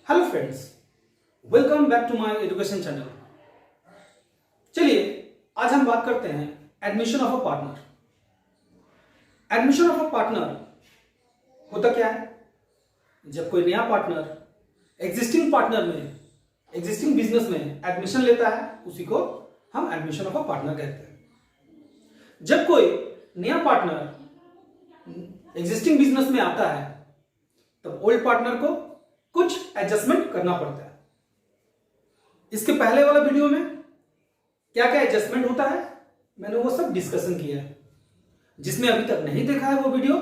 Hello friends, welcome back to my education channel. चलिए आज हम बात करते हैं admission of a partner. Admission of a partner होता क्या है? जब कोई नया पार्टनर एग्जिस्टिंग बिजनेस में एडमिशन लेता है, उसी को हम एडमिशन ऑफ अ पार्टनर कहते हैं। जब कोई नया पार्टनर एग्जिस्टिंग बिजनेस में आता है, तब ओल्ड पार्टनर को कुछ एडजस्टमेंट करना पड़ता है। इसके पहले वाला वीडियो में क्या क्या एडजस्टमेंट होता है, मैंने वो सब डिस्कशन किया है। जिसने अभी तक नहीं देखा है वो वीडियो,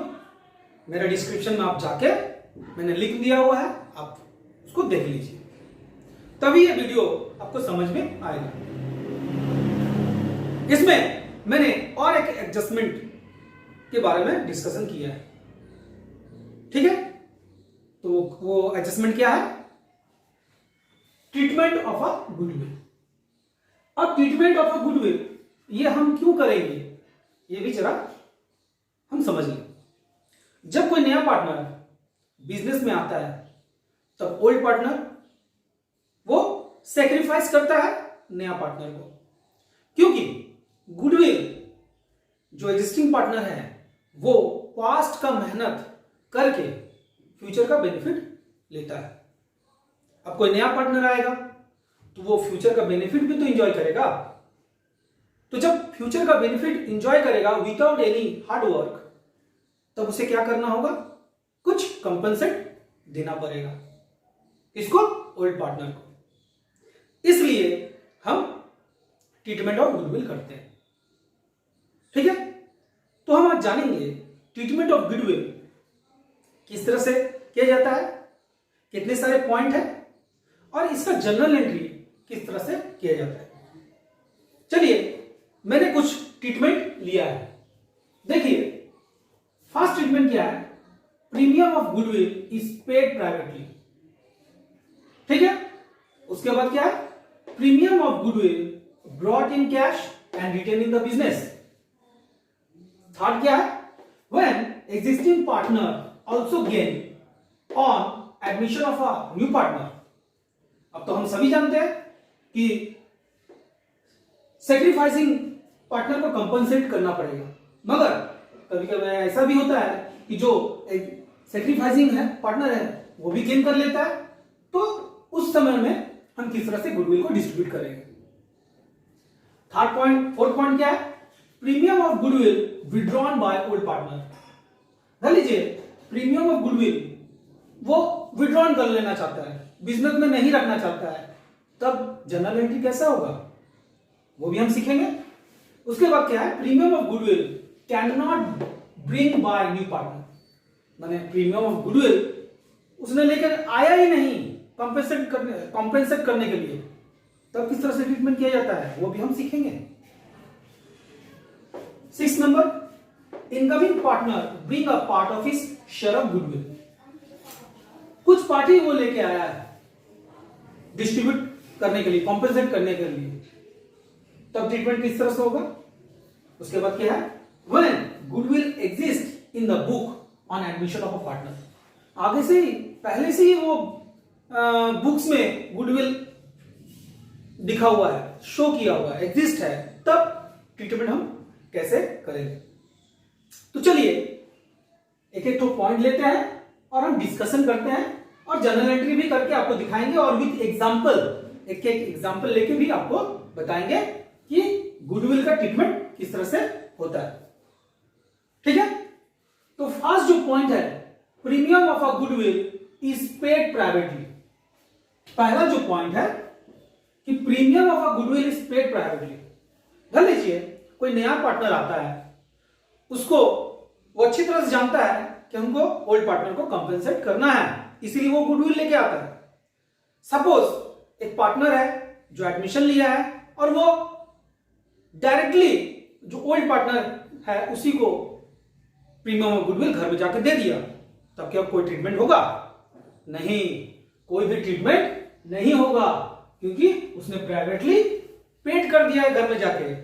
मेरा डिस्क्रिप्शन में आप जाके मैंने लिंक दिया हुआ है, आप उसको देख लीजिए, तभी ये वीडियो आपको समझ में आएगा। इसमें मैंने और एक एडजस्टमेंट के बारे में डिस्कशन किया है, ठीक है? तो वो एडजस्टमेंट क्या है? Treatment of a goodwill. अब ट्रीटमेंट ऑफ अ गुडविल ये हम क्यों करेंगे, ये भी जरा हम समझ लें। जब कोई नया पार्टनर बिजनेस में आता है, तब ओल्ड पार्टनर वो सेक्रीफाइस करता है नया पार्टनर को, क्योंकि गुडविल जो एग्जिस्टिंग पार्टनर है वो पास्ट का मेहनत करके फ्यूचर का बेनिफिट लेता है। अब कोई नया पार्टनर आएगा तो वो फ्यूचर का बेनिफिट भी तो एंजॉय करेगा। तो जब फ्यूचर का बेनिफिट एंजॉय करेगा विदाउट एनी हार्ड वर्क, तब उसे क्या करना होगा? कुछ कंपनसेट देना पड़ेगा, इसको ओल्ड पार्टनर को। इसलिए हम ट्रीटमेंट ऑफ गुडविल करते हैं, ठीक है? तो हम आज जानेंगे ट्रीटमेंट ऑफ गुडविल किस तरह से किया जाता है, कितने सारे पॉइंट है, और इसका जर्नल एंट्री किस तरह से किया जाता है। चलिए मैंने कुछ ट्रीटमेंट लिया है। देखिए, फर्स्ट ट्रीटमेंट क्या है? Premium of goodwill is paid privately, ठीक है? उसके बाद क्या है? Premium of goodwill brought in cash and retain in the business. Third क्या है? When existing partner also gain on admission of a new partner। अब तो हम सभी जानते हैं कि सेक्रीफाइसिंग पार्टनर को कंपनसेट करना पड़ेगा, मगर कभी कभी ऐसा भी होता है कि जो सेक्रीफाइसिंग है पार्टनर है वो भी गेन कर लेता है। तो उस समय में हम किस तरह से गुडविल को डिस्ट्रीब्यूट करेंगे। फोर्थ पॉइंट क्या है? Premium of goodwill withdrawn by old partner. ध्यान लीजिए, प्रीमियम ऑफ गुडविल वो विड्रॉन कर लेना चाहता है, बिजनेस में नहीं रखना चाहता है, तब जर्नल एंट्री कैसा होगा वो भी हम सीखेंगे। उसके बाद क्या है? Premium of goodwill can not bring by new partner, माने प्रीमियम ऑफ गुडविल उसने लेकर आया ही नहीं कॉम्पेंसेट करने के लिए, तब किस तरह से ट्रीटमेंट किया जाता है वो भी हम सीखेंगे। 6 number, incoming partner bring a part of his share of goodwill. कुछ पार्टी वो लेके आया है डिस्ट्रीब्यूट करने के लिए, कॉम्पेंसेट करने के लिए, तब ट्रीटमेंट किस तरह से होगा? उसके बाद क्या है? When goodwill exist in the book on admission of a partner. आगे से ही, पहले से ही वो बुक्स में गुडविल दिखा हुआ है, शो किया हुआ है, एग्जिस्ट है, तब ट्रीटमेंट हम कैसे करेंगे। तो चलिए एक एक तो पॉइंट लेते हैं और हम डिस्कशन करते हैं, और जर्नल एंट्री भी करके आपको दिखाएंगे, और विद एग्जांपल, एक एक एग्जांपल लेके भी आपको बताएंगे कि गुडविल का ट्रीटमेंट किस तरह से होता है, ठीक है? तो फर्स्ट जो पॉइंट है, premium of a goodwill is paid privately. पहला जो पॉइंट है कि premium of a goodwill is paid privately. ध्यान लीजिए, कोई नया पार्टनर आता है, उसको वो अच्छी तरह से जानता है कि हमको ओल्ड पार्टनर को कंपेंसेट करना है, इसीलिए वो गुडविल लेके आता है। सपोज एक पार्टनर है जो एडमिशन लिया है, और वो डायरेक्टली जो ओल्ड पार्टनर है उसी को प्रीमियम ऑफ गुडविल घर में जाके दे दिया, तब क्या कोई ट्रीटमेंट होगा? नहीं, कोई भी ट्रीटमेंट नहीं होगा, क्योंकि उसने प्राइवेटली पेड कर दिया है घर में जाके।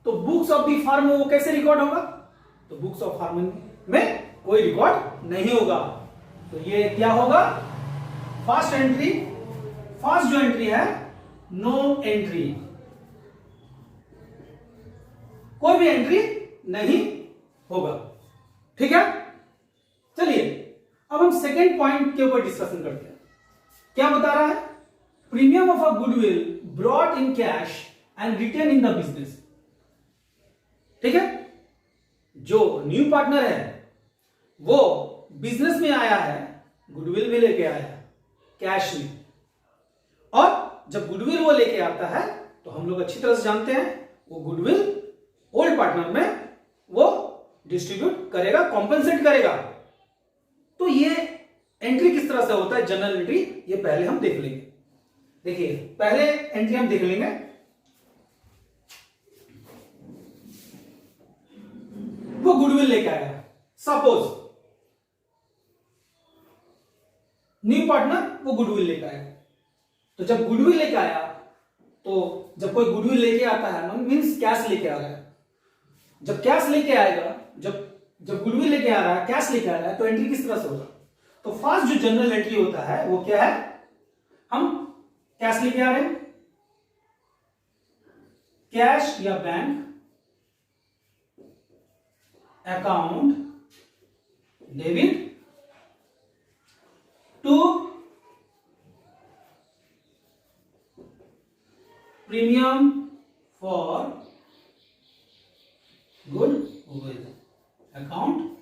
तो बुक्स ऑफ द फर्म वो कैसे रिकॉर्ड होगा? तो बुक्स ऑफ फर्म में कोई रिकॉर्ड नहीं होगा। तो ये क्या होगा? फर्स्ट एंट्री, फर्स्ट जो एंट्री है नो एंट्री, कोई भी एंट्री नहीं होगा। ठीक है, चलिए अब हम सेकेंड पॉइंट के ऊपर डिस्कशन करते हैं। क्या बता रहा है? Premium of a goodwill brought in cash and retain in the business. ठीक है, जो न्यू पार्टनर है वो बिजनेस में आया है, गुडविल भी लेके आया है कैश में, और जब गुडविल वो लेके आता है तो हम लोग अच्छी तरह से जानते हैं वो गुडविल ओल्ड पार्टनर में वो डिस्ट्रीब्यूट करेगा, कॉम्पेंसेट करेगा। तो ये एंट्री किस तरह से होता है, जनरल एंट्री, ये पहले हम देख लेंगे। देखिए पहले एंट्री हम देख लेंगे, वो गुडविल लेके आया। सपोज न्यू पार्टनर वो गुडविल लेके आया, तो जब गुडविल लेके आया, तो जब कोई गुडविल लेके आता है मींस कैश लेके आ रहा है। जब कैश लेके आएगा, जब गुडविल लेके आ रहा है, कैश लेके आ रहा है, तो एंट्री किस तरह से होगा? तो फर्स्ट जो जनरल एंट्री होता है वो क्या है? हम कैश लेके आ रहे हैं, कैश या bank account debit to premium for goodwill account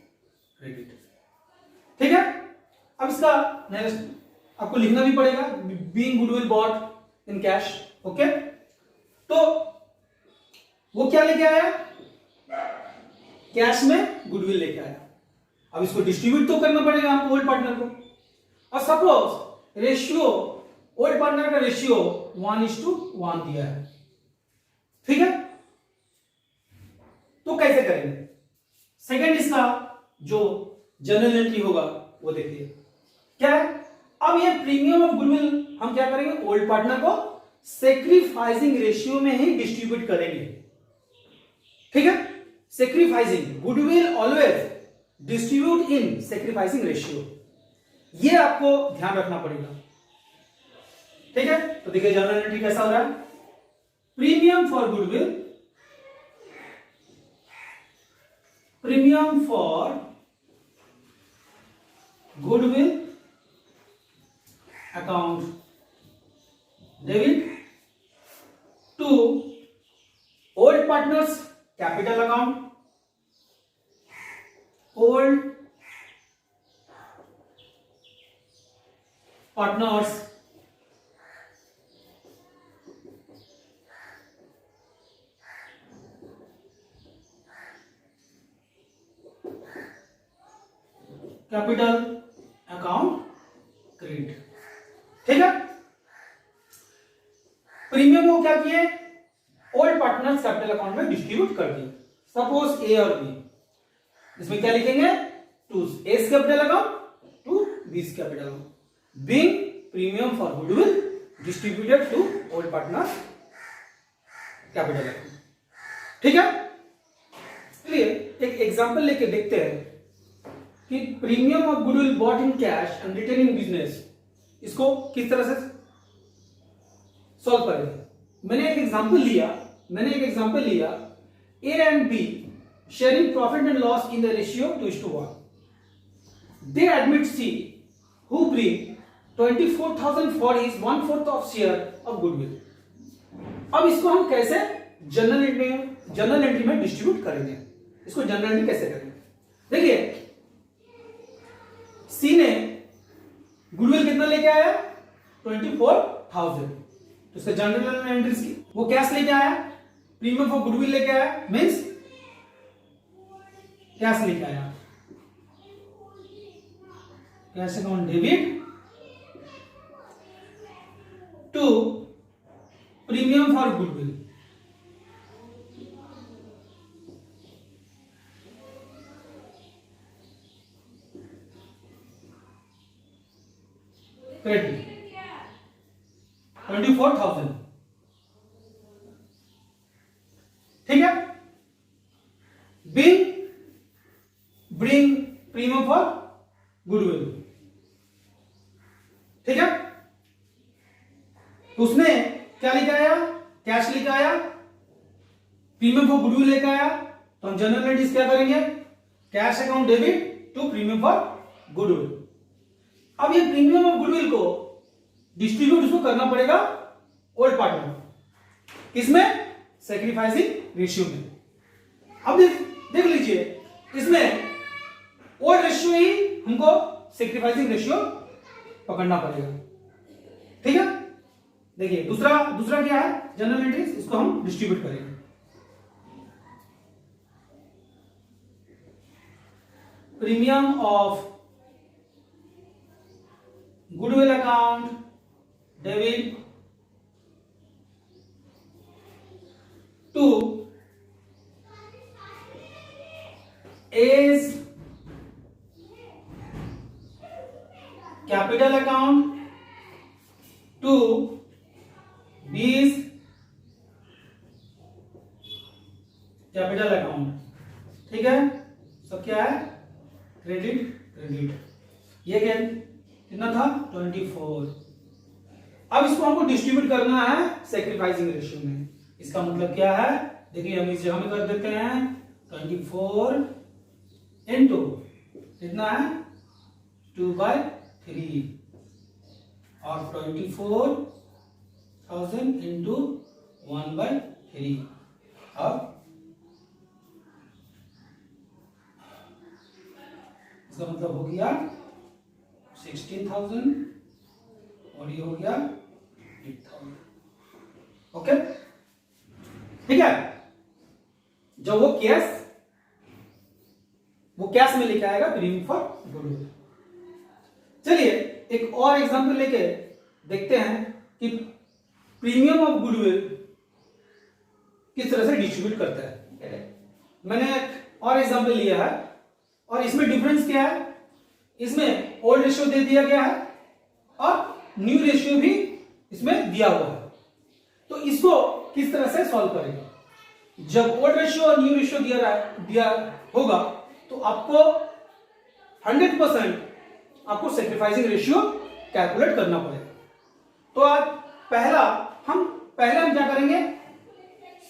credit. ठीक है, अब इसका नेक्स्ट आपको लिखना भी पड़ेगा, being goodwill bought in cash. Okay, तो वो क्या लेके आया? कैश में गुडविल लेके आया। अब इसको डिस्ट्रीब्यूट तो करना पड़ेगा आपको ओल्ड पार्टनर को, और सपोज रेशियो ओल्ड पार्टनर का रेशियो 1:1 दिया है। ठीक है, तो कैसे करेंगे? सेकेंड इसका जो जनरल एंट्री होगा वो देखिए क्या है। अब ये प्रीमियम ऑफ गुडविल हम क्या करेंगे? ओल्ड पार्टनर को सेक्रीफाइसिंग रेशियो में ही डिस्ट्रीब्यूट करेंगे। ठीक है, सेक्रीफाइसिंग, गुडविल ऑलवेज डिस्ट्रीब्यूट इन सेक्रीफाइसिंग रेशियो, ये आपको ध्यान रखना पड़ेगा। ठीक है, तो देखिए जनरल एंट्री कैसा हो रहा है? Premium for goodwill, premium for goodwill account debit to old partners capital account, old partners capital account credit. ठीक है, प्रीमियम को क्या किए? ओल्ड पार्टनर्स कैपिटल अकाउंट में डिस्ट्रीब्यूट कर दिए। सपोज ए और बी, इसमें क्या लिखेंगे? To A's capital account to B's capital account, being premium for goodwill distributed to old partners capital account. ठीक है, चलिए एक एग्जांपल लेके देखते हैं कि premium of goodwill bought in cash and retain in business, इसको किस तरह से सॉल्व करेंगे। मैंने एक एग्जांपल लिया, ए and B sharing profit and loss in the ratio 2:1। They admit see who bring 24,000 for his 1/4 of share of goodwill. अब इसको हम कैसे जनरल एंट्री में डिस्ट्रीब्यूट करेंगे? इसको जनरल एंट्री कैसे करेंगे? देखिए सी ने गुडविल कितना लेके आया? 24,000, तो इसका जनरल एंट्रीज की वो कैश लेके आया, प्रीमियम फॉर गुडविल लेके आया, मींस कैश लेके आया, cash account debit to premium for goodwill, credit 24,000। ठीक है, ब्रिंग प्रीमियम फॉर गुडविल ठीक है, तो उसने क्या लेके आया, कैश लेके आया, प्रीमियम फॉर गुडविल लेके आया, तो हम जनरल एंट्रीज क्या करेंगे, cash account debit to premium for goodwill. अब ये प्रीमियम ऑफ गुडविल को डिस्ट्रीब्यूट उसको करना पड़ेगा ओल्ड पार्टनर, किसमें, सैक्रिफाइसिंग रेशियो में। अब देख लीजिए, इसमें ओल्ड रेशियो ही हमको सैक्रिफाइसिंग रेशियो पकड़ना पड़ेगा। ठीक है, देखिए दूसरा क्या है, जनरल एंट्रीज, इसको हम डिस्ट्रीब्यूट करेंगे। Premium of goodwill account debit to A's capital account to B's capital account. ठीक है, सब क्या है, क्रेडिट। ये कितना था, 24। अब इसको हमको डिस्ट्रीब्यूट करना है सैक्रिफाइसिंग रेशियो में। इसका मतलब क्या है, देखिए हम इस जगह में कर देते हैं 24 इंटू कितना है 2/3 और 24,000 इंटू 1/3। अब इसका मतलब हो गया 16,000 और ये हो गया 8,000। ओके, ठीक है, जब वो कैश में लेके आएगा प्रीमियम फॉर गुडविल। चलिए एक और एग्जांपल लेके देखते हैं कि प्रीमियम ऑफ गुडविल किस तरह से डिस्ट्रीब्यूट करता है। मैंने एक और एग्जांपल लिया है और इसमें डिफरेंस क्या है, इसमें ओल्ड रेशियो दे दिया गया है और न्यू रेशियो भी इसमें दिया हुआ है। तो इसको किस तरह से सॉल्व करेंगे, जब ओल्ड रेशियो और न्यू रेशियो दिया होगा तो आपको 100% आपको सैक्रिफाइसिंग रेशियो कैलकुलेट करना पड़ेगा। तो आज हम क्या करेंगे,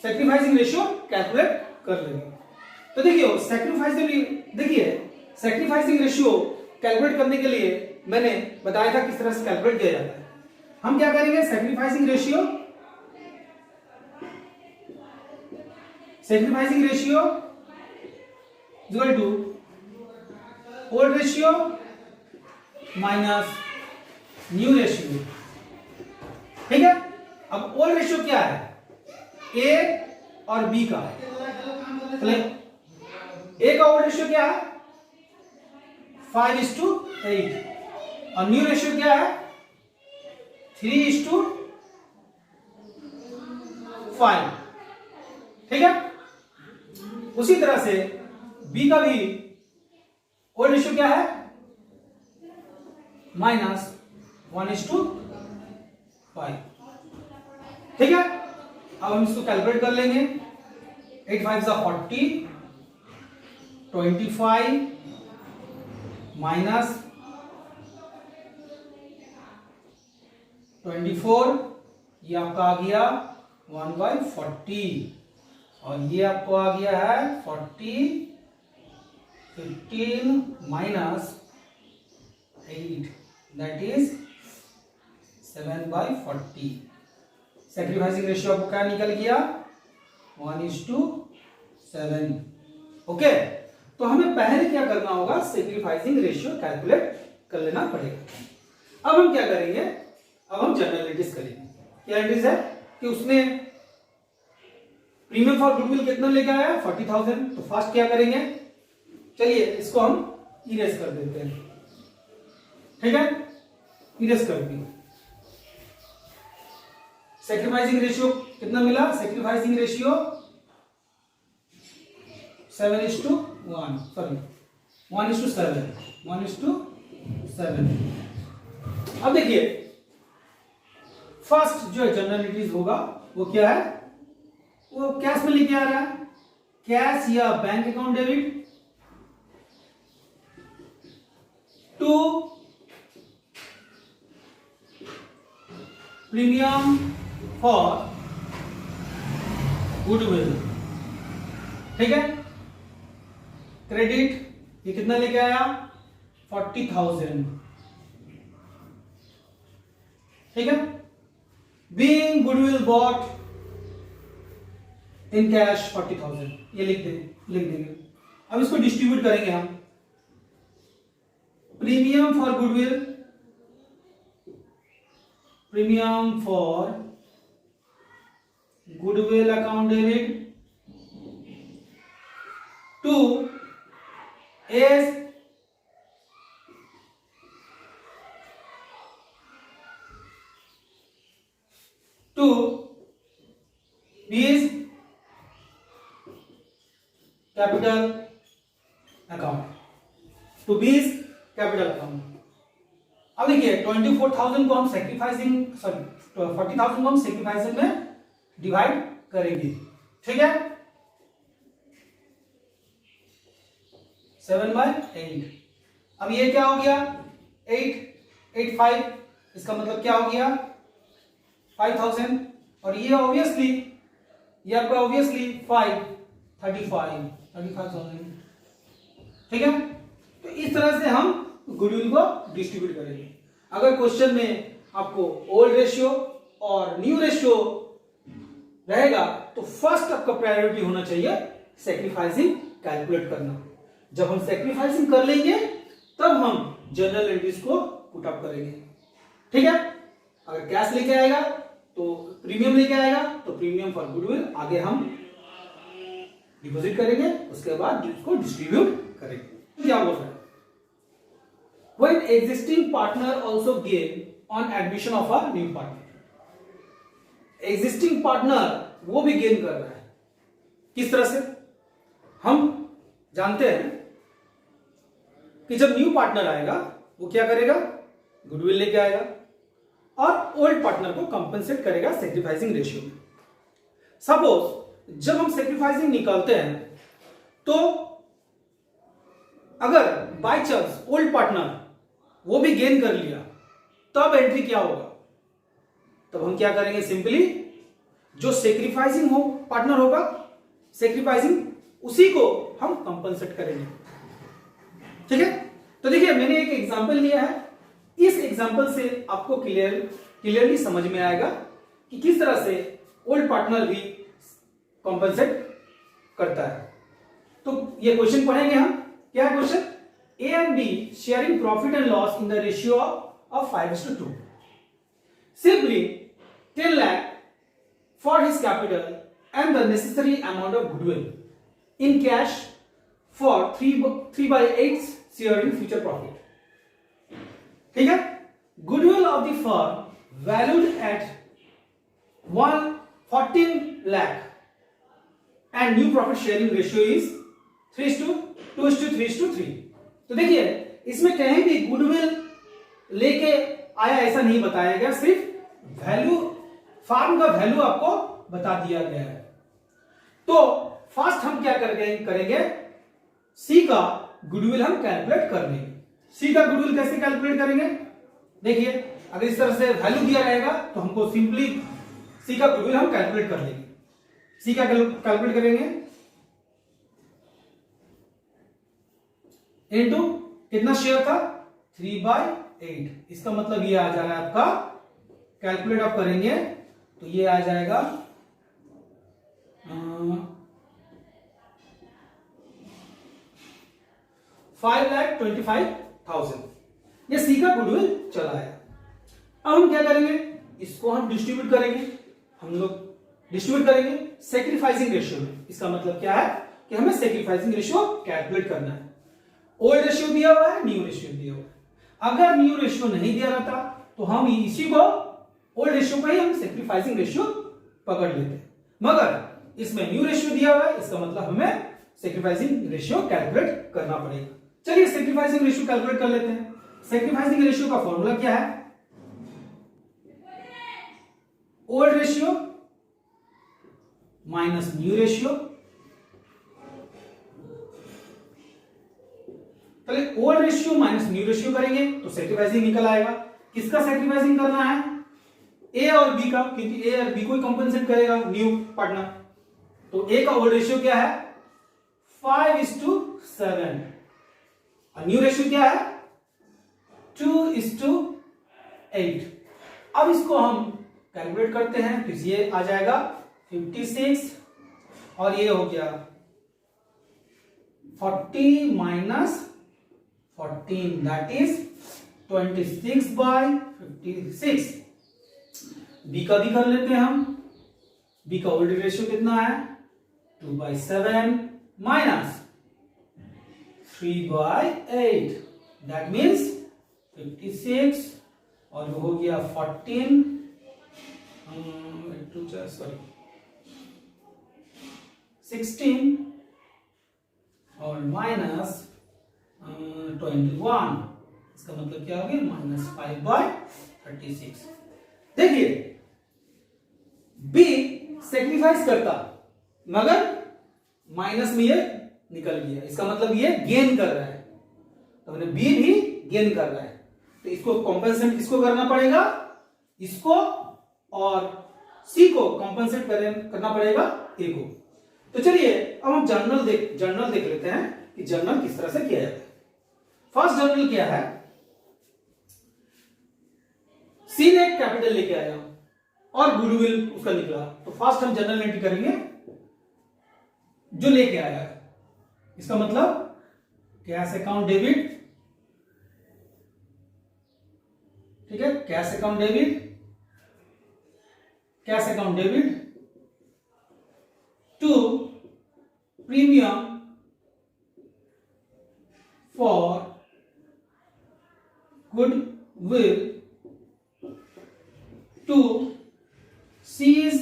सैक्रिफाइसिंग रेशियो कैलकुलेट कर लेंगे। तो देखिए सैक्रिफाइसिंग रेशियो कैलकुलेट करने के लिए मैंने बताया था किस तरह से कैलकुलेट किया जाता है। हम क्या करेंगे, sacrificing ratio equal to old ratio minus new ratio. ठीक है, अब ओल्ड रेशियो क्या है, ए और बी का। ए का ओल्ड रेशियो क्या है 5:8 और न्यू रेशियो क्या है 3:5। ठीक है, उसी तरह से बी का भी ओल्ड रेशियो क्या है -1:5। ठीक है, अब हम इसको कैलकुलेट कर लेंगे। 8 5 40, 25 माइनस 24, ये आपका आ गया 1/40 और ये आपको आ गया है 40, 15 minus 8 that is 7/40। Sacrificing ratio आपको क्या निकल गया 1:7। ओके, तो हमें पहले क्या करना होगा, सैक्रिफाइसिंग रेशियो कैलकुलेट कर लेना पड़ेगा। अब हम क्या करेंगे, अब हम जनरल एंट्रीज करेंगे। क्या एंट्रीज है कि उसने प्रीमियम फॉर गुडविल कितना लेके आया 40,000। तो फर्स्ट क्या करेंगे, चलिए इसको हम इरेज कर देते हैं। ठीक है, इरेज कर दिया। सैक्रिफाइसिंग रेशियो कितना मिला, सैक्रिफाइसिंग रेशियो 7:1, सॉरी 1:7। अब देखिए फर्स्ट जो जनरल एंट्रीज होगा वो क्या है, वो कैश में लेके आ रहा है, कैश या bank account debit to premium for goodwill, ठीक है। क्रेडिट ये कितना लेके आया 40,000, ठीक है। Being goodwill bought in cash 40,000, ये लिख देंगे। अब इसको डिस्ट्रीब्यूट करेंगे हम। Premium for goodwill, premium for goodwill account debit to A's to B's capital account, to B's capital account. अब देखिए 24,000 को हम सेक्रीफाइसिंग 40,000 को हम सेक्रीफाइसिंग में डिवाइड करेंगे, ठीक है। 7/8। अब ये क्या हो गया 885, इसका मतलब क्या हो गया 5,000, और ये ऑब्वियसली ये आपका ऑब्वियसली 35,000, ठीक है। तो इस तरह से हम गुडविल को डिस्ट्रीब्यूट करेंगे। अगर क्वेश्चन में आपको ओल्ड रेशियो और न्यू रेशियो रहेगा तो फर्स्ट आपका प्रायोरिटी होना चाहिए सेक्रीफाइसिंग कैलकुलेट करना। जब हम सेक्रीफाइसिंग कर लेंगे तब हम जर्नल एंट्रीज को पुट अप करेंगे, ठीक है। अगर कैश लेके आएगा तो प्रीमियम लेके आएगा तो प्रीमियम फॉर गुडविल आगे हम डिपॉजिट करेंगे, उसके बाद उसको डिस्ट्रीब्यूट करेंगे। क्या बोल रहे हैं, when existing partner also gain on admission of a new partner, existing partner वो भी गेन कर रहा है। किस तरह से, हम जानते हैं कि जब न्यू पार्टनर आएगा वो क्या करेगा, गुडविल लेके आएगा और ओल्ड पार्टनर को कंपनसेट करेगा सेक्रीफाइसिंग रेशियो में। सपोज जब हम सेक्रीफाइसिंग निकालते हैं तो अगर बाय चांस ओल्ड पार्टनर वो भी गेन कर लिया तब एंट्री क्या होगा, तब हम क्या करेंगे, सिंपली जो सेक्रीफाइसिंग हो पार्टनर होगा सेक्रीफाइसिंग उसी को हम कंपनसेट करेंगे, ठीक है। तो देखिए मैंने एक एग्जांपल लिया है, इस एग्जांपल से आपको क्लियरली समझ में आएगा कि किस तरह से ओल्ड पार्टनर भी कंपनसेट करता है। तो ये क्वेश्चन पढ़ेंगे हम। क्या है question, A and B sharing profit and loss in the ratio of 5:2. Simply 10 lakh for his capital and the necessary amount of goodwill in cash for 3/8 share in future profit. ठीक है, goodwill of the firm valued at 14 lakh and new profit sharing ratio is 3:2:3:3. तो देखिए इसमें कहीं भी goodwill लेके आया ऐसा नहीं बताया गया, सिर्फ वैल्यू फार्म का वैल्यू आपको बता दिया गया है। तो फर्स्ट हम क्या करेंगे, सी का गुडविल हम कैलकुलेट कर लेंगे। सी का गुडविल कैसे कैलकुलेट करेंगे, देखिए अगर इस तरह से वैल्यू दिया रहेगा तो हमको सिंपली सी का गुडविल हम कैलकुलेट कर लेंगे। सी का कैलकुलेट करेंगे इनटू कितना शेयर था 3/8, इसका मतलब ये आ जा रहा है आपका, कैलकुलेट आप करेंगे तो ये आ जाएगा 5,25,000। ये सी का गुडविल चला है। अब हम क्या करेंगे, इसको हम डिस्ट्रीब्यूट करेंगे, हम लोग डिस्ट्रीब्यूट करेंगे सेक्रीफाइसिंग रेशियो में। इसका मतलब क्या है कि हमें सेक्रीफाइसिंग रेशियो कैलकुलेट करना है। ओल्ड रेशियो दिया हुआ है, न्यू रेशियो दिया हुआ है। अगर न्यू रेशियो नहीं दिया रहता तो हम इसी को ओल्ड रेशियो का ही हम सेक्रीफाइसिंग रेशियो पकड़ लेते हैं, मगर इसमें न्यू रेशियो दिया हुआ है, इसका मतलब हमें सेक्रीफाइसिंग रेशियो कैलकुलेट करना पड़ेगा। चलिए सेक्रीफाइसिंग रेशियो कैलकुलेट कर लेते हैं। सेक्रीफाइसिंग रेशियो का फॉर्मूला क्या है, old ratio minus new ratio. चलिए old ratio minus new ratio करेंगे तो सेक्रीफाइसिंग निकल आएगा। किसका सेक्रीफाइसिंग करना है, ए और बी का, क्योंकि ए और बी को ही कंपनसेट करेगा न्यू पार्टनर, तो ए का ओल्ड रेशियो क्या है 5:7 और न्यू रेशियो क्या है 2:8। अब इसको हम कैलकुलेट करते हैं, तो ये आ जाएगा 56 और ये हो गया 40 माइनस 14 दैट इज 26/56। बी का भी कर लेते हैं हम। बी का ओल्ड रेशियो कितना है 2/7 माइनस 3/8 दैट मीन्स 56 और वो हो गया 14 16 और माइनस 21, इसका मतलब क्या हो गया -5/36। देखिए बी सेक्रीफाइस करता मगर माइनस में ये निकल गया, इसका मतलब ये गेन कर रहा है, तो मैंने बी भी गेन कर रहा है, तो इसको कॉम्पेंसेट किसको करना पड़ेगा, इसको, और सी को कॉम्पेंसेट करना पड़ेगा ए को। तो चलिए अब हम जर्नल देख लेते हैं कि जर्नल किस तरह से किया जाता है। फर्स्ट जर्नल क्या है, सी ने कैपिटल लेके आया और गुडविल उसका निकला, तो फर्स्ट हम जर्नल एंट्री करेंगे जो लेके आया है, इसका मतलब कैश अकाउंट डेबिट, ठीक है, cash account debit to premium for goodwill to C's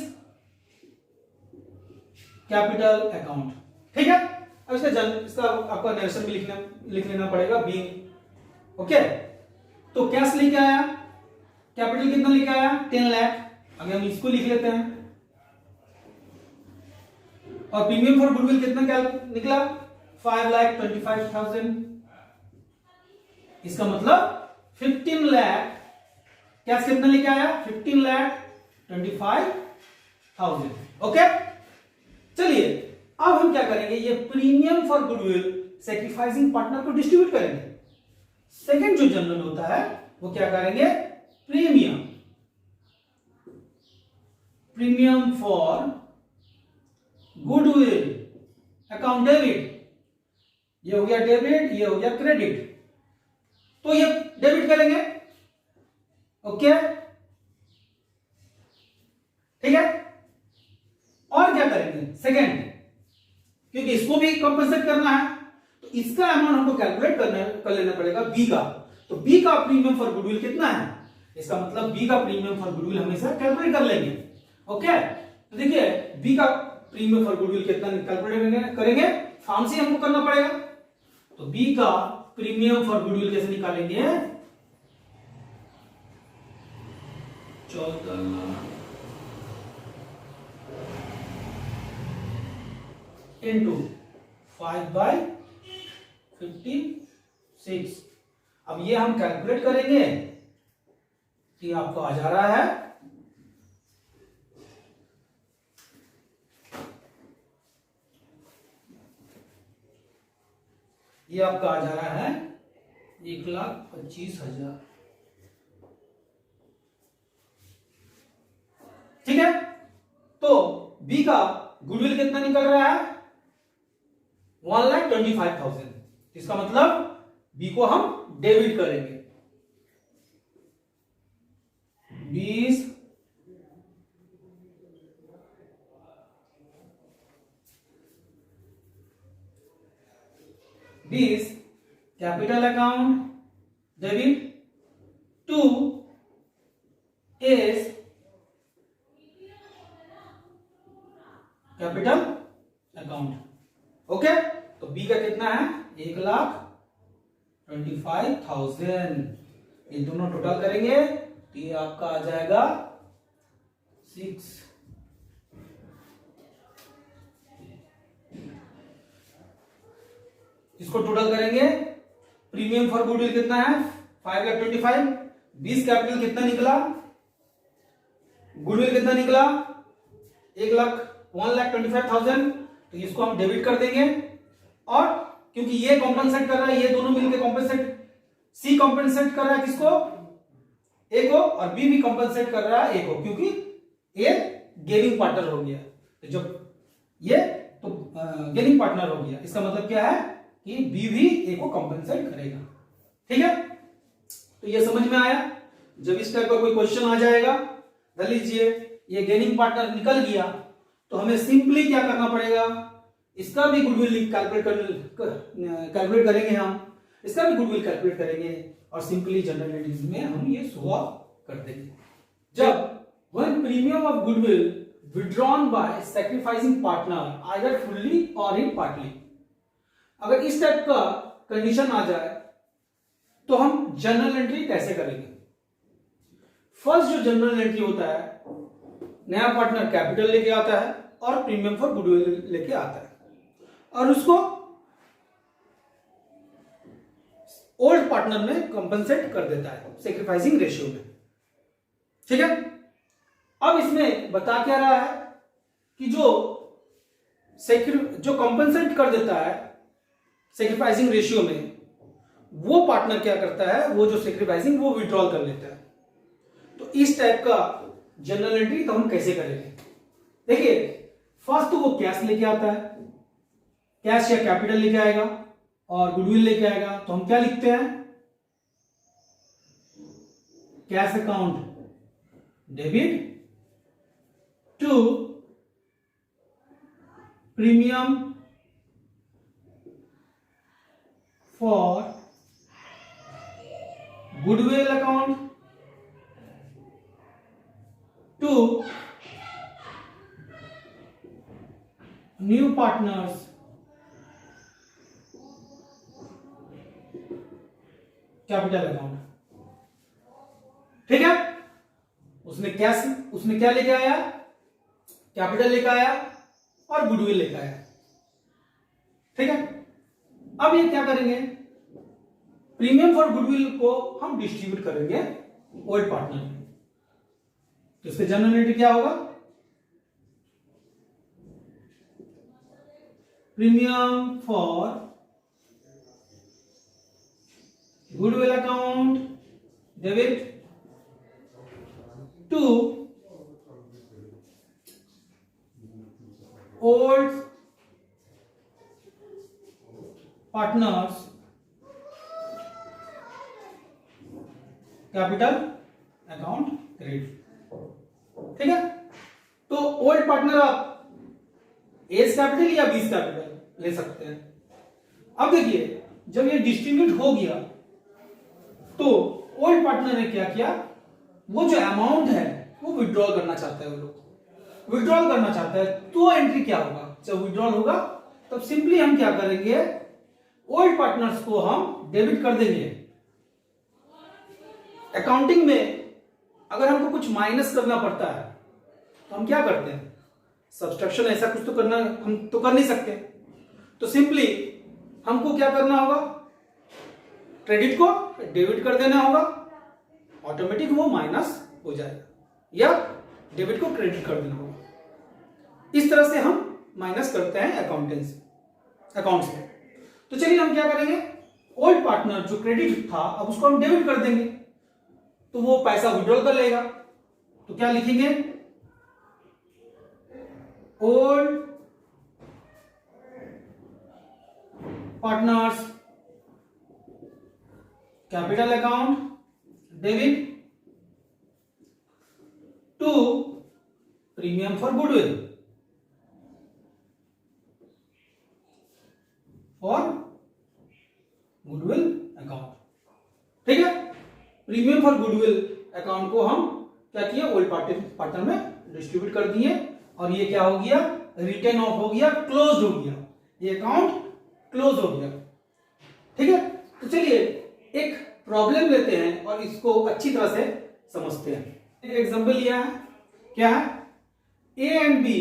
capital account. ठीक है, अब इसका आपका नरेशन भी लिख लेना पड़ेगा बी। ओके, तो कैश लेके आया, कैपिटल कितना लेके आया 10 लाख, अगर हम इसको लिख लेते हैं, और प्रीमियम फॉर गुडविल कितना क्या निकला 5,25,000, इसका मतलब 15 लाख, कैश कितना लेके आया 15,25,000। ओके, चलिए अब हम क्या करेंगे, ये premium for goodwill sacrificing partner को डिस्ट्रीब्यूट करेंगे। सेकंड जो जनरल होता है वो क्या करेंगे, premium for goodwill account debit, ये हो गया डेबिट, ये हो गया क्रेडिट, तो ये डेबिट करेंगे। ओके, ठीक है, और क्या करेंगे सेकंड, क्योंकि इसको भी कंपनसेट करना है, तो इसका अमाउंट हमको कैलकुलेट कर लेना पड़ेगा बी का। तो बी का प्रीमियम फॉर गुडविल कितना है, इसका मतलब बी का प्रीमियम फॉर गुडविल हमेशा कैलकुलेट कर लेंगे। ओके, तो देखिए बी का प्रीमियम फॉर गुडविल कितना कैलकुलेट करेंगे, फॉर्म से हमको करना पड़ेगा। तो बी का प्रीमियम फॉर गुडविल कैसे निकालेंगे, 14 इंटू 5/56। अब ये हम कैलकुलेट करेंगे, ये आपको आ जा रहा है ये आपका आ जा रहा है 1,25,000। ठीक है, तो बी का गुडविल कितना निकल रहा है 1,25,000, इसका मतलब बी को हम डेबिट करेंगे 20 capital account debit to A's capital account. Okay, तो बी का कितना है 1,25,000, ये दोनों टोटल करेंगे तो ये आपका आ जाएगा 6। इसको टोटल करेंगे, प्रीमियम फॉर गुडविल कितना है 5,25,000, 20 कैपिटल कितना निकला गुडविल कितना निकला 1,25,000, तो इसको हम डेबिट कर देंगे। और क्योंकि ये कॉम्पनसेट कर रहा है, ये दोनों मिलकर कॉम्पनसेट, सी कॉम्पनसेट कर रहा है किसको, ए को, और बी भी कॉम्पनसेट कर रहा है ए को, क्योंकि ए गेनिंग पार्टनर हो गया। तो जब ये तो गेनिंग पार्टनर हो गया, इसका मतलब क्या है कि बी भी ए को कॉम्पनसेट करेगा। ठीक है, तो ये समझ में आया। जब इस टाइप का कोई क्वेश्चन आ जाएगा, मान लीजिए ये गेनिंग पार्टनर निकल गया, तो हमें सिंपली क्या करना पड़ेगा, इसका भी गुडविल कैलकुलेट करेंगे हम, इसका भी गुडविल कैलकुलेट करेंगे और सिंपली जनरल एंट्रीज में हम ये शो ऑफ कर देंगे। जब when premium of goodwill withdrawn by sacrificing partner either fully or in partly, अगर इस टाइप का कंडीशन आ जाए तो हम जनरल एंट्री कैसे करेंगे। फर्स्ट जो जनरल एंट्री होता है, नया पार्टनर कैपिटल लेके आता है और प्रीमियम फॉर गुडविल लेके आता है और उसको ओल्ड पार्टनर में कंपनसेट कर देता है सेक्रीफाइसिंग रेशियो में। ठीक है, अब इसमें बता क्या रहा है कि जो कंपनसेट कर देता है सेक्रीफाइसिंग रेशियो में, वो पार्टनर क्या करता है, वो जो सेक्रीफाइसिंग वो विड्रॉल कर लेता है। तो इस टाइप का जनरल एंट्री तो हम कैसे करेंगे, देखिए फर्स्ट तो वो कैश लेके आता है, कैश या कैपिटल लेके आएगा और गुडविल लेके आएगा, तो हम क्या लिखते हैं, cash account debit to premium for goodwill account to new partners capital account. ठीक है, उसने क्या लेके आया, कैपिटल लेके आया और गुडविल लेके आया। ठीक है, अब ये क्या करेंगे, प्रीमियम फॉर गुडविल को हम डिस्ट्रीब्यूट करेंगे ओल्ड पार्टनर में। तो इसके जनरल एंट्री क्या होगा, premium for goodwill account debit to old partners capital account credit. ठीक है, तो ओल्ड पार्टनर आप एस कैपिटल या बीस कैपिटल ले सकते हैं। अब देखिए जब ये डिस्ट्रीब्यूट हो गया तो ओल्ड पार्टनर ने क्या किया, वो जो अमाउंट है वो विड्रॉल करना चाहता है, वो लोग विड्रॉल करना चाहता है, तो एंट्री क्या होगा, जब विड्रॉल होगा तब सिंपली हम क्या करेंगे, ओल्ड पार्टनर्स को हम डेबिट कर देंगे। अकाउंटिंग में अगर हमको कुछ माइनस करना पड़ता है तो हम क्या करते हैं, सब्सट्रैक्शन, ऐसा कुछ तो करना हम तो कर नहीं सकते, तो सिंपली हमको क्या करना होगा, क्रेडिट को डेबिट कर देना होगा, ऑटोमेटिक वो माइनस हो जाएगा, या डेबिट को क्रेडिट कर देना होगा। इस तरह से हम माइनस करते हैं अकाउंट से। तो चलिए हम क्या करेंगे, ओल्ड पार्टनर जो क्रेडिट था अब उसको हम डेबिट कर देंगे, तो वो पैसा विड्रॉल कर लेगा। तो क्या लिखेंगे, old partners capital account debit to premium for goodwill और गुडविल अकाउंट। ठीक है, प्रीमियम फॉर गुडविल अकाउंट को हम क्या किया, ओल्ड पार्टनर में डिस्ट्रीब्यूट कर दिए और ये क्या हो गया, रिटर्न ऑफ हो गया, क्लोज हो गया, ये अकाउंट क्लोज हो गया। ठीक है, तो चलिए एक प्रॉब्लम लेते हैं और इसको अच्छी तरह से समझते हैं। एक एग्जांपल लिया है, क्या है, A and B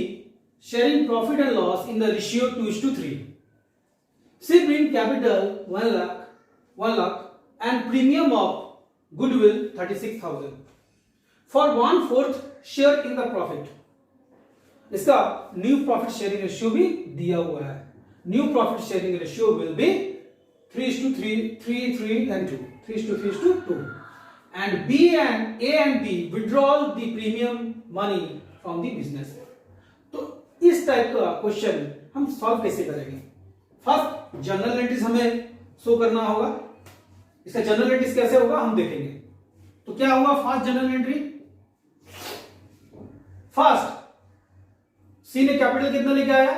sharing profit and loss in the ratio 2:3। C bring capital 1 lakh and premium of goodwill 36,000. For 1/4 share in the profit. इसका न्यू प्रॉफिट शेयरिंग रेशियो भी दिया हुआ है। New profit sharing ratio will be 3:3:2 and A and B withdraw the premium money from the business। तो इस type का question हम solve कैसे करेंगे? फर्स्ट जनरल एंट्रीज हमें शो करना होगा। इसका जनरल एंट्रीज कैसे होगा हम देखेंगे। तो क्या होगा फर्स्ट जनरल एंट्री? फर्स्ट सी ने कैपिटल कितना लेके आया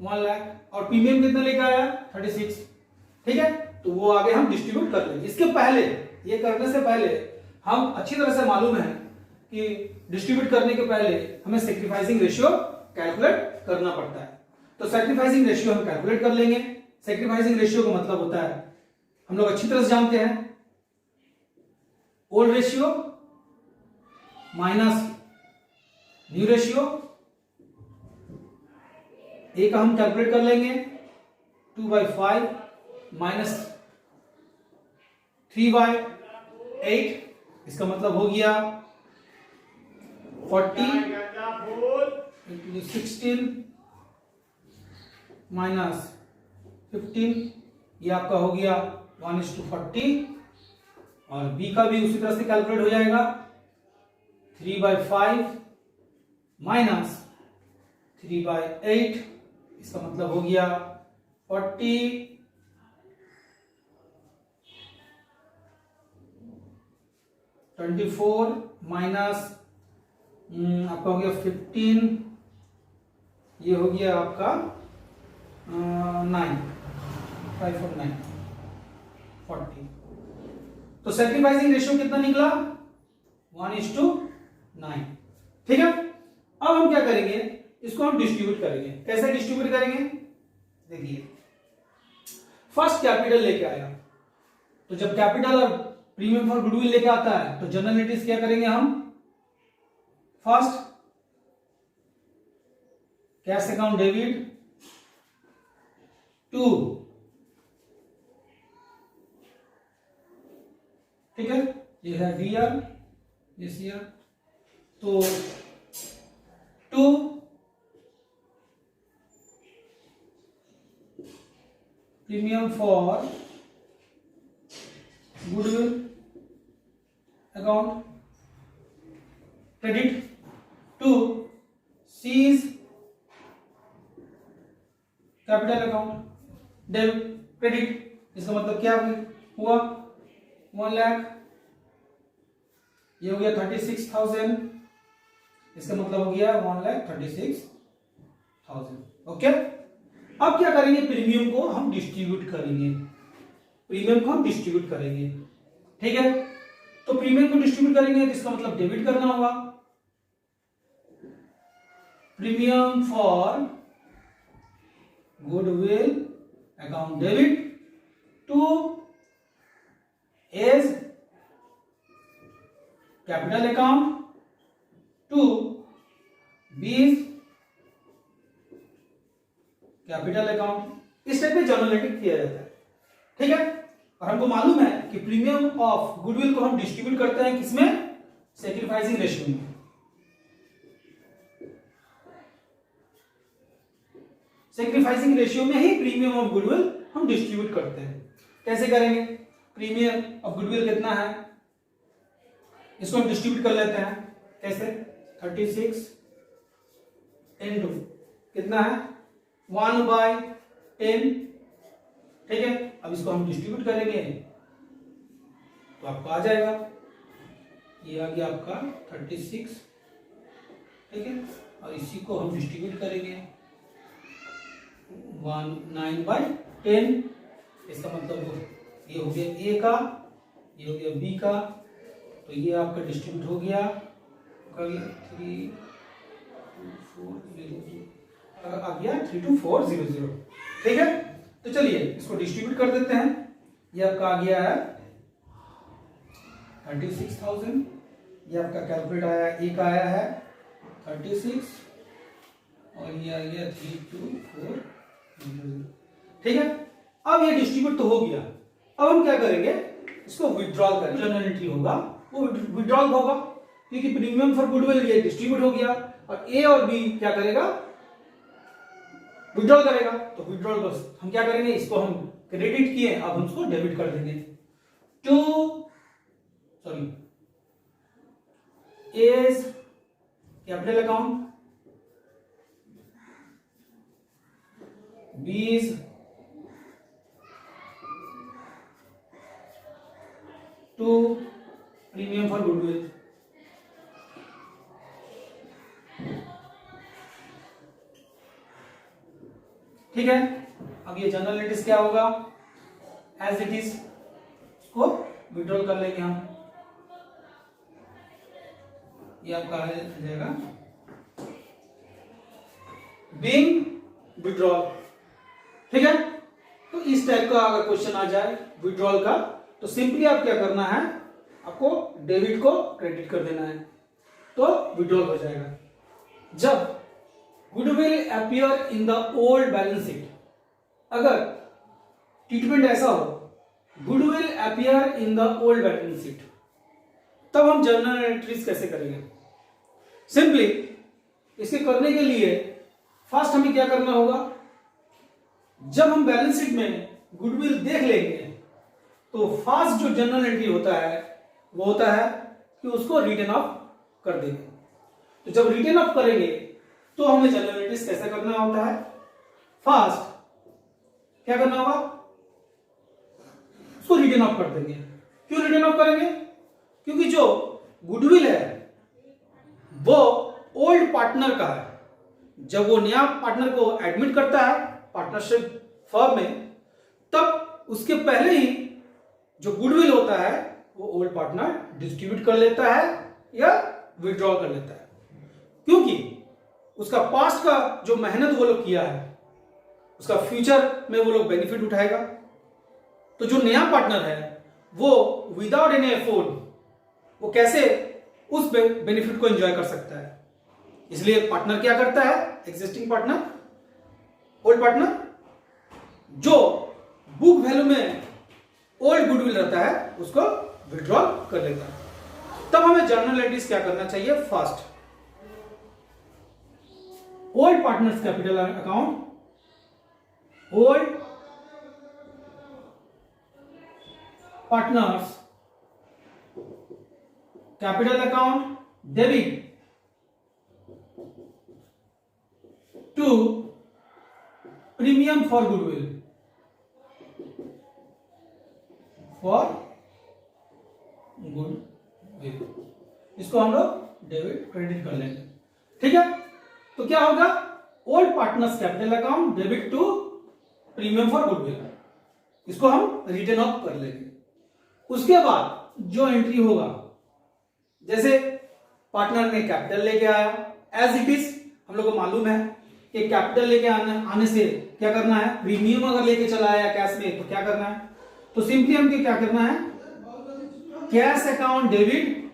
1 लाख और प्रीमियम कितना लेके आया 36। ठीक है, तो वो आगे हम डिस्ट्रीब्यूट कर लेंगे। इसके पहले, ये करने से पहले हम अच्छी तरह से मालूम है कि डिस्ट्रीब्यूट करने के पहले हमें सैक्रिफाइसिंग रेशियो कैलकुलेट करना पड़ता है। तो सैक्रिफाइसिंग रेशियो हम कैलकुलेट कर लेंगे। सैक्रिफाइसिंग रेशियो का मतलब होता है, हम लोग अच्छी तरह से जानते हैं, old ratio minus new ratio. A का हम कैलकुलेट कर लेंगे 2/5 माइनस 3/8। इसका मतलब हो गया 40 into 16 माइनस 15। ये आपका हो गया 1:40। और बी का भी उसी तरह से कैलकुलेट हो जाएगा 3/5 माइनस 3/8। इसका मतलब हो गया 40 24 माइनस आपका हो गया 15। ये हो गया आपका 9 5 और 9 40। तो सैक्रिफाइसिंग रेशियो कितना निकला 1:9। ठीक है, अब हम क्या करेंगे, इसको हम डिस्ट्रीब्यूट करेंगे। कैसे डिस्ट्रीब्यूट करेंगे देखिए। फर्स्ट कैपिटल लेके आया, तो जब कैपिटल और प्रीमियम फॉर गुडविल लेके आता है तो जनरल एंट्रीज क्या करेंगे हम? First cash account debit to, ठीक है, ये है वीआर, ये सीआर, तो to premium for goodwill account credit to C's capital account debit credit. इसका मतलब क्या हुआ 1 लाख, ये हो गया 36,000। इसका मतलब हो गया 1,36,000। ओके, अब क्या करेंगे, प्रीमियम को हम डिस्ट्रीब्यूट करेंगे। प्रीमियम को हम डिस्ट्रीब्यूट करेंगे। ठीक है, तो प्रीमियम को डिस्ट्रीब्यूट करेंगे तो इसका मतलब डेबिट करना होगा। Premium for goodwill account debit to A's capital account to B's capital account. इस टाइप में जर्नल एंट्री किया जाता है। ठीक है, और हमको मालूम है कि प्रीमियम ऑफ गुडविल को हम डिस्ट्रीब्यूट करते हैं किसमें? सैक्रिफाइसिंग रेशियो में। सैक्रिफाइसिंग रेशियो में ही प्रीमियम ऑफ गुडविल हम डिस्ट्रीब्यूट करते हैं। कैसे करेंगे? प्रीमियम ऑफ गुडविल कितना है, इसको हम डिस्ट्रीब्यूट कर लेते हैं। कैसे? 36 इनटू कितना है 1/10। ठीक है, अब इसको हम डिस्ट्रीब्यूट करेंगे तो आपका आ जाएगा, ये आ गया आपका 36। ठीक है, और इसी को हम डिस्ट्रीब्यूट करेंगे 9/10। इसका मतलब ये हो गया ए का, ये हो गया बी का, तो ये आपका डिस्ट्रीब्यूट हो गया 32400। ठीक है, तो चलिए इसको डिस्ट्रीब्यूट कर देते हैं। ये आपका आ गया है 36,000। ये आपका कैलकुलेट आया, एक आया है 36 और ये आ गया 32400। ठीक है, अब ये डिस्ट्रीब्यूट तो हो गया। अब हम क्या करेंगे, इसको विड्रॉल करेंगे। जनरल एंट्री होगा वो विड्रॉल होगा। क्योंकि प्रीमियम फॉर गुडविल ये डिस्ट्रीब्यूट हो गया और ए और बी क्या करेगा, विड्रॉल करेगा। तो विड्रॉल बस हम क्या करेंगे, इसको हम क्रेडिट किए, अब हम इसको डेबिट कर देंगे टू एज कैपिटल अकाउंट, बीज टू प्रीमियम फॉर गुडविल। ठीक है, अब ये जनरल एंट्रीज क्या होगा, एज इट इज इसको विड्रॉल कर लेंगे हम। ये आपका आ जाएगा बीइंग विड्रॉल। ठीक है, तो इस टाइप का अगर क्वेश्चन आ जाए विड्रॉल का, तो सिंपली आप क्या करना है, आपको डेबिट को क्रेडिट कर देना है, तो विड्रॉल हो जाएगा। जब goodwill appear in the old balance sheet, अगर ट्रीटमेंट ऐसा हो goodwill appear in the old balance sheet, तब हम जर्नल एंट्रीज कैसे करेंगे। सिंपली इसके करने के लिए फर्स्ट हमें क्या करना होगा, जब हम बैलेंस शीट में गुडविल देख लेंगे तो फर्स्ट जो जर्नल एंट्री होता है वो होता है कि उसको रिटन ऑफ कर देंगे। तो जब रिटन ऑफ करेंगे तो हमें जर्नल एंट्रीज कैसे करना होता है, फर्स्ट क्या करना होगा, उसको रिटन ऑफ कर देंगे। क्यों रिटन ऑफ करेंगे, क्योंकि जो गुडविल है वो ओल्ड पार्टनर का है। जब वो नया पार्टनर को एडमिट करता है पार्टनरशिप फर्म में, तब उसके पहले ही जो गुडविल होता है वो ओल्ड पार्टनर डिस्ट्रीब्यूट कर लेता है या विड्रॉ कर लेता है, क्योंकि उसका पास्ट का जो मेहनत वो लोग किया है उसका फ्यूचर में वो लोग बेनिफिट उठाएगा। तो जो नया पार्टनर है वो विदाउट एनी एफर्ट वो कैसे उस बेनिफिट को एंजॉय कर सकता है। इसलिए पार्टनर क्या करता है, एग्जिस्टिंग पार्टनर, ओल्ड पार्टनर, जो बुक वैल्यू में ओल्ड गुडविल रहता है उसको विड्रॉ कर लेता है। तब हमें जर्नल एंट्रीज क्या करना चाहिए, first old partners capital account, old partners capital account debit to premium for goodwill, for goodwill, इसको हम लोग डेबिट क्रेडिट कर लेंगे। ठीक है, तो क्या होगा, old partners capital account debit to premium for goodwill, इसको हम रिटर्न ऑफ कर लेंगे। उसके बाद जो एंट्री होगा, जैसे पार्टनर ने कैपिटल लेके आया, एज इट इज हम लोग को मालूम है कि कैपिटल लेके आने से क्या करना है, प्रीमियम अगर लेके चला आया कैश में तो क्या करना है, तो सिंपली हमको क्या करना है, cash account debit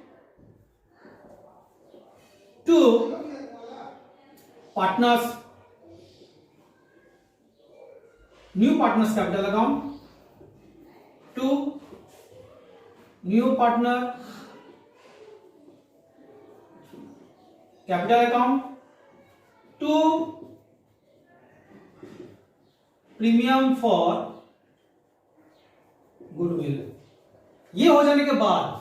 to partners, new partners capital account to new partner capital account to premium for goodwill. ये हो जाने के बाद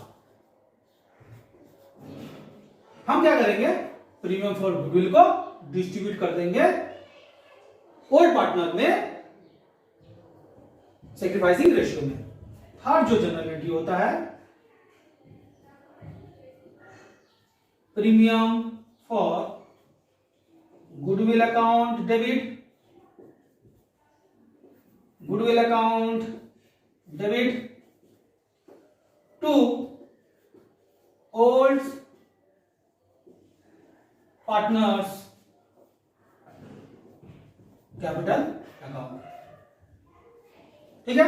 हम क्या करेंगे, प्रीमियम फॉर गुडविल को डिस्ट्रीब्यूट कर देंगे ओल्ड पार्टनर में सैक्रिफाइसिंग रेशियो में। थर्ड जो जनरल एंट्री होता है, premium for goodwill account debit, goodwill account debit to old partners capital account. ठीक है,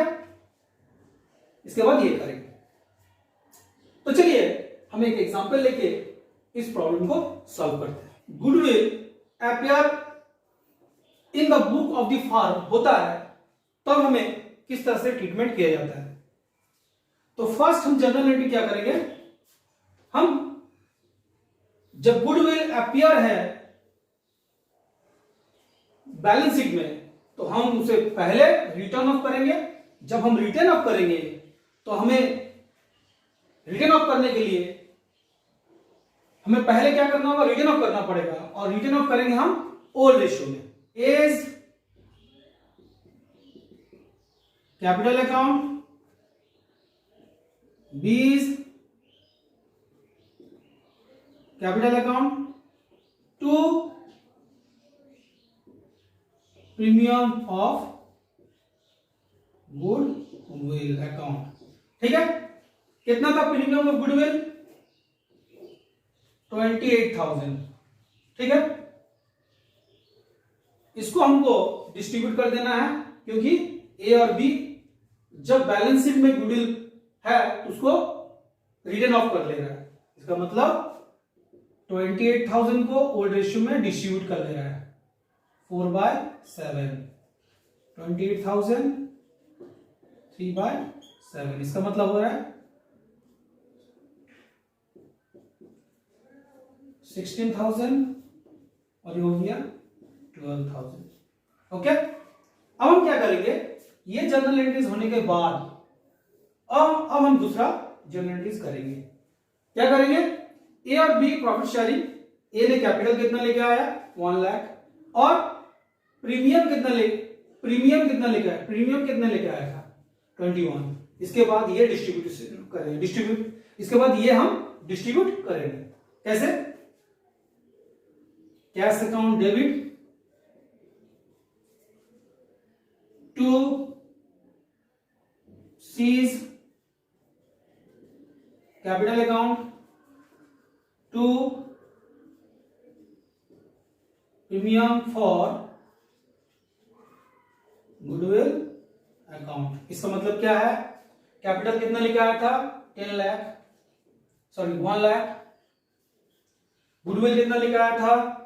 इसके बाद ये करेंगे। तो चलिए हम एक एग्जांपल लेके इस प्रॉब्लम को सॉल्व करते हैं। Goodwill appear in the book of the firm होता है, तब हमें किस तरह से ट्रीटमेंट किया जाता है। तो फर्स्ट हम जनरल एंट्री क्या करेंगे, हम जब गुडविल अपीयर है बैलेंस शीट में तो हम उसे पहले रिटर्न ऑफ करेंगे। जब हम रिटर्न ऑफ करेंगे तो हमें रिटर्न ऑफ करने के लिए हमें पहले क्या करना होगा, रिटर्न ऑफ करना पड़ेगा, और रिटर्न ऑफ करेंगे हम ओल्ड रेशियो में। A's capital account, B's capital account, to premium of goodwill account. ठीक है, कितना था प्रीमियम ऑफ गुडविल? 28,000। ठीक है, इसको हमको डिस्ट्रीब्यूट कर देना है, क्योंकि ए और बी जब बैलेंस शीट में गुडविल है तो उसको रिटर्न ऑफ कर ले रहा है। इसका मतलब 28,000 को ओल्ड रेशियो में डिस्ट्रीब्यूट कर ले रहा है 4/7। 28,000 3/7, इसका मतलब हो रहा है 16,000 और ये हो गया 12,000। ओके, अब हम क्या करेंगे, ये जर्नल एंट्रीज होने के बाद अब हम दूसरा जर्नल एंट्रीज करेंगे। क्या करेंगे, ए और बी प्रॉफिट शेयरिंग। ए ने कैपिटल कितना लेके आया 1 लाख, और प्रीमियम कितना लेके आया, प्रीमियम कितना लेके आया था 21। इसके बाद ये डिस्ट्रीब्यूट करेंगे, इसके बाद ये हम डिस्ट्रीब्यूट करेंगे। कैसे? Cash account debit to C's capital account to premium for goodwill account. इसका मतलब क्या है, कैपिटल कितना लेके आया था 1 लाख, गुडविल कितना लेके आया था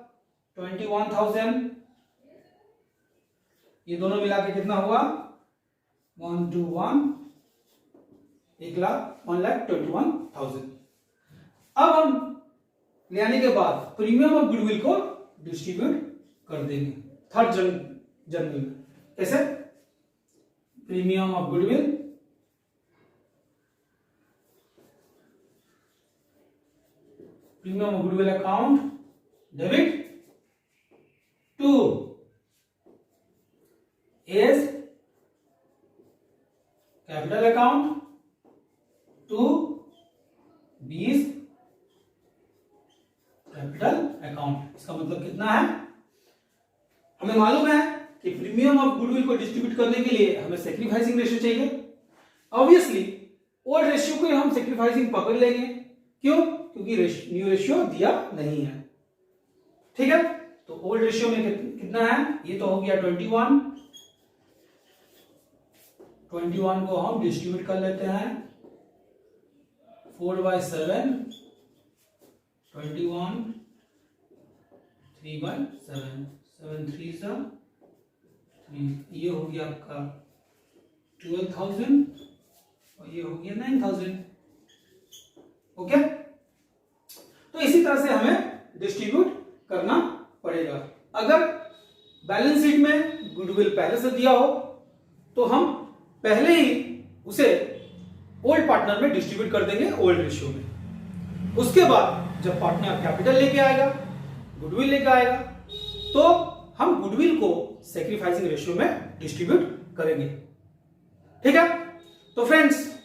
21,000। ये दोनों मिला के कितना हुआ 1,21,000। अब हम ले आने के बाद प्रीमियम और गुडविल को डिस्ट्रीब्यूट कर देंगे थर्ड जर्नल में। कैसे? Premium of goodwill account debit to A's capital account to B's capital account. इसका मतलब कितना है, हमें मालूम है कि प्रीमियम ऑफ गुडविल को डिस्ट्रीब्यूट करने के लिए हमें सेक्रीफाइसिंग रेशियो चाहिए। ऑब्वियसली ओल्ड रेशियो को हम सेक्रीफाइसिंग पकड़ लेंगे। क्यों? क्योंकि न्यू रेशियो दिया नहीं है। ठीक है, तो ओल्ड रेशियो में कितना है, ये तो हो गया 21 को हम डिस्ट्रीब्यूट कर लेते हैं 4/7, 21 3/7, 7 3 ये हो गया आपका 12,000 और ये हो गया 9,000। ओके, तो इसी तरह से हमें डिस्ट्रीब्यूट करना पड़ेगा। अगर बैलेंस शीट में गुडविल पहले से दिया हो तो हम पहले ही उसे ओल्ड पार्टनर में डिस्ट्रीब्यूट कर देंगे ओल्ड रेशियो में। उसके बाद जब पार्टनर कैपिटल लेके आएगा, गुडविल लेके आएगा, तो हम गुडविल को सैक्रिफाइसिंग रेशियो में डिस्ट्रीब्यूट करेंगे। ठीक है, तो फ्रेंड्स,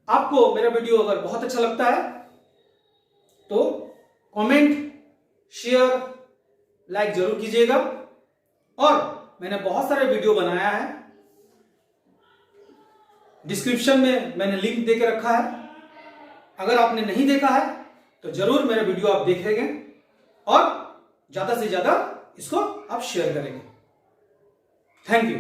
आपको मेरा वीडियो अगर बहुत अच्छा लगता है तो कमेंट, शेयर, लाइक जरूर कीजिएगा। और मैंने बहुत सारे वीडियो बनाया है, डिस्क्रिप्शन में मैंने लिंक देके रखा है। अगर आपने नहीं देखा है तो जरूर मेरा वीडियो आप देखेंगे और ज्यादा से ज्यादा इसको आप शेयर करेंगे। Thank you.